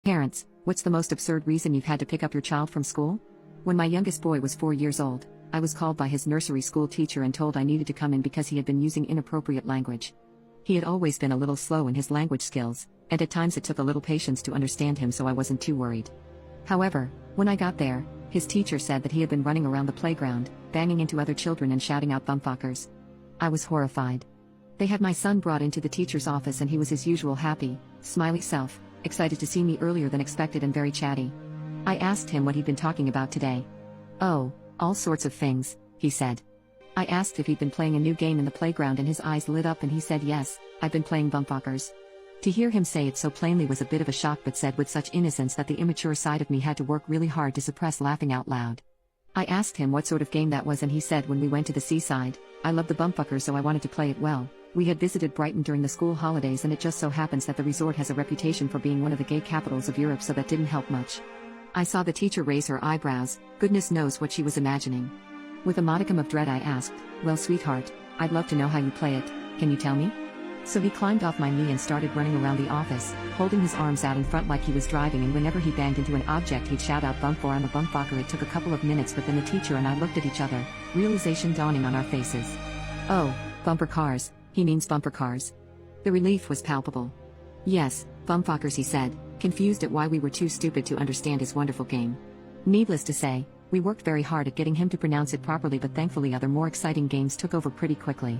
Parents, what's the most absurd reason you've had to pick up your child from school? When my youngest boy was 4 years old, I was called by his nursery school teacher and told I needed to come in because he had been using inappropriate language. He had always been a little slow in his language skills, and at times it took a little patience to understand him, so I wasn't too worried. However, when I got there, his teacher said that he had been running around the playground, banging into other children and shouting out bumfuckers. I was horrified. They had my son brought into the teacher's office and he was his usual happy, smiley self, excited to see me earlier than expected and very chatty. I asked him what he'd been talking about today. "Oh, all sorts of things," he said. I asked if he'd been playing a new game in the playground and his eyes lit up and he said yes, I've been playing bumfuckers. To hear him say it so plainly was a bit of a shock, but said with such innocence that the immature side of me had to work really hard to suppress laughing out loud. I asked him what sort of game that was and he said, "When we went to the seaside, I loved the bumfuckers so I wanted to play it well. We had visited Brighton during the school holidays and it just so happens that the resort has a reputation for being one of the gay capitals of Europe, so that didn't help much." I saw the teacher raise her eyebrows. Goodness knows what she was imagining. With a modicum of dread I asked, "Well, sweetheart, I'd love to know how you play it, can you tell me?" So he climbed off my knee and started running around the office, holding his arms out in front like he was driving, and whenever he banged into an object he'd shout out "Bump" or "I'm a bumfucker." It took a couple of minutes, but then the teacher and I looked at each other, realization dawning on our faces. "Oh, bumper cars, he means bumper cars." The relief was palpable. "Yes, bumfuckers," he said, confused at why we were too stupid to understand his wonderful game. Needless to say, we worked very hard at getting him to pronounce it properly, but thankfully other more exciting games took over pretty quickly.